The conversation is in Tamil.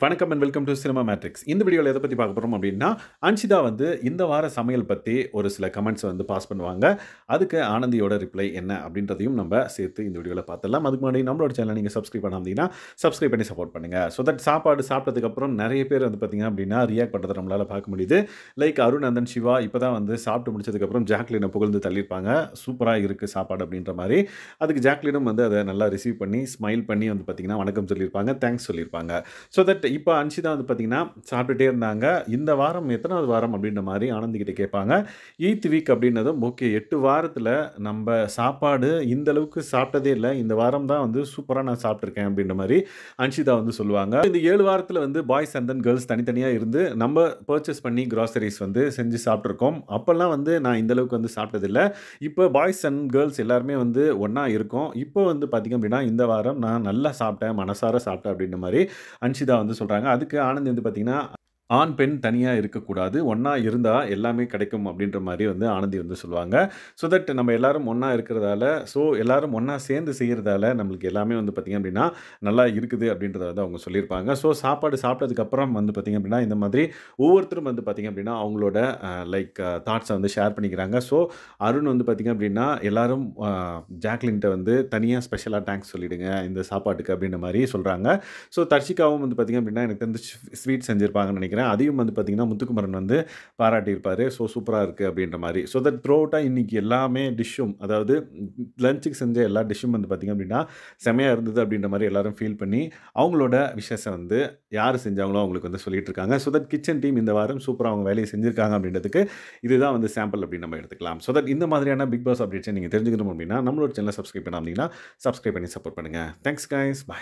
வணக்கம் and welcome to cinema matrix. இந்த வீடியோல எத பத்தி பார்க்க போறோம் அப்டின்னா, அன்ஷிதா வந்து இந்த வார சமையல் பத்தி ஒரு சில கமெண்ட்ஸ் வந்து பாஸ் பண்ணுவாங்க. அதுக்கு ஆனந்தியோட ரிப்ளை என்ன அப்டின்றதையும் நம்ப சேர்த்து இந்த வீடியோல பார்த்துடலாம். அதுக்கு முன்னாடி நம்மளோட சேனல நீங்க சப்ஸ்கிரைப் பண்ணாம இருந்தீங்கன்னா, சப்ஸ்கிரைப் பண்ணி சப்போர்ட் பண்ணுங்க. ஸோ தட் சாப்பாடு சாப்பிட்டதுக்கு அப்புறம் நெறைய பேர் வந்து பார்த்தீங்க அப்டின்னா, ரியாக்ட் பண்றத நம்மளால பார்க்க முடியுது. லைக் அருண், நந்தன், சிவா இப்ப தான் வந்து சாப்பிட்டு முடிச்சதுக்கு அப்புறம் ஜாக்லின புகழ்ந்து தள்ளியிருப்பாங்க. சூப்பரா இருக்கு சாப்பாடு அப்டின்ற மாரி. அதுக்கு ஜாக்லினும் வந்து அத நல்லா ரிசீவ் பண்ணி, ஸ்மைல் பண்ணி வந்து பார்த்தீங்கன்னா, வணக்கம் சொல்லியிருப்பாங்க. தேங்க்ஸ் சொல்லியிருப்பாங்க. ஸோ தட் இப்ப அன்ஷிதா வந்து பார்த்தீங்கன்னா, சாப்பிட்டுட்டே இருந்தாங்க. இந்த வாரம் எத்தனாவது வாரம் அப்டின்ற மாரி ஆனந்தி கிட்ட கேட்பாங்க. 8த் வீக் அப்டின்னதும், ஓகே 8 வாரத்துல நம்ப சாப்பாடு இந்த அளவுக்கு சாப்பிட்டதே இல்ல. இந்த வாரம் தான் வந்து சூப்பரா நான் சாப்பிட்டுருக்கேன் அப்டின்ற மாரி அன்ஷிதா வந்து சொல்லுவாங்க. இந்த 7 வாரத்துல வந்து பாய்ஸ் அண்ட் தென் கேர்ல்ஸ் தனித்தனியா இருந்து நம்ப பர்ச்சேஸ் பண்ணி கிராசரிஸ் வந்து செஞ்சு சாப்பிட்டுருக்கோம். அப்பல்லாம் வந்து நான் இந்த அளவுக்கு வந்து சாப்பிட்டதில்ல. இப்ப பாய்ஸ் அண்ட் கேர்ல்ஸ் எல்லாருமே வந்து ஒண்ணா இருக்கோம். இப்போ வந்து பார்த்தீங்க அப்டின்னா, இந்த வாரம் நான் நல்லா சாப்பிட்டேன், மனசார சாப்பிட்டேன் அப்டின்ற மாரி அன்ஷிதா வந்து சொல்றாங்க. அதுக்கு ஆனந்த் வந்து பார்த்தீங்கன்னா, ஆண், பெண் தனியா இருக்கக்கூடாது. ஒண்ணா இருந்தா எல்லாமே கிடைக்கும் அப்டின்ற மாரி வந்து ஆனந்தி வந்து சொல்லுவாங்க. ஸோ தட் நம்ம எல்லாரும் ஒண்ணா இருக்கிறதால, எல்லாரும் ஒண்ணா சேர்ந்து செய்றதால நம்மளுக்கு எல்லாமே வந்து பார்த்தீங்க அப்டின்னா, நல்லா இருக்குது அப்டின்றத வந்து அவங்க சொல்லியிருப்பாங்க. சாப்பாடு சாப்பிட்டதுக்கு அப்புறம் வந்து பார்த்தீங்க அப்டின்னா, இந்த மாதிரி ஒவ்வொருத்தரும் வந்து பார்த்தீங்க அப்டின்னா, அவங்களோட தாட்ஸ வந்து ஷேர் பண்ணிக்கிறாங்க. அருண் வந்து பார்த்தீங்க அப்டின்னா, எல்லாரும் ஜாக்லின்ட்ட வந்து தனியா ஸ்பெஷலா தேங்க்ஸ் சொல்லிடுங்க இந்த சாப்பாட்டுக்கு அப்டின்ற மாரி சொல்றாங்க. தர்ஷிகாவும் வந்து பார்த்தீங்க அப்டின்னா, எனக்கு தெரிஞ்சு ஸ்வீட் செஞ்சிருப்பாங்கன்னு நெனைக்கிறேன். அதையும் வந்து பார்த்தீங்கன்னா, முத்துக்குமரன் வந்து பாராட்டியிருப்பாரு. சூப்பரா இருக்கு அப்டின்ற மாரி. தட் த்ரூ அவுட்டா இன்னைக்கு எல்லாமே டிஷ்ஷும் அதாவது லஞ்சுக்கு செஞ்ச எல்லா டிஷ்ஷும் வந்து பார்த்தீங்க அப்டின்னா, செமையா இருந்தது அப்டின்ற மாரி எல்லாரும் ஃபீல் பண்ணி, அவங்களோட விஷஸ வந்து யாரு செஞ்சாங்களோ அவங்களுக்கு வந்து சொல்லிட்டு இருக்காங்க. தட் கிச்சன் டீம் இந்த வாரம் சூப்பரா அவங்க வேலைய செஞ்சிருக்காங்க அப்டின்றதுக்கு இதுதான் வந்து சாம்பிள் அப்டின்னு நம்ம எடுத்துக்கலாம். தட் இந்த மாதிரியான பிக் பாஸ் அப்டேட்ஸ நீங்க தெரிஞ்சுக்கணும் அப்டின்னா, நம்மளோட சேனல சப்ஸ்கிரைப் பண்ணாம இருந்தீங்கன்னா, சப்ஸ்கிரைப் பண்ணி சப்போர்ட் பண்ணுங்க. Thanks guys. பாய்.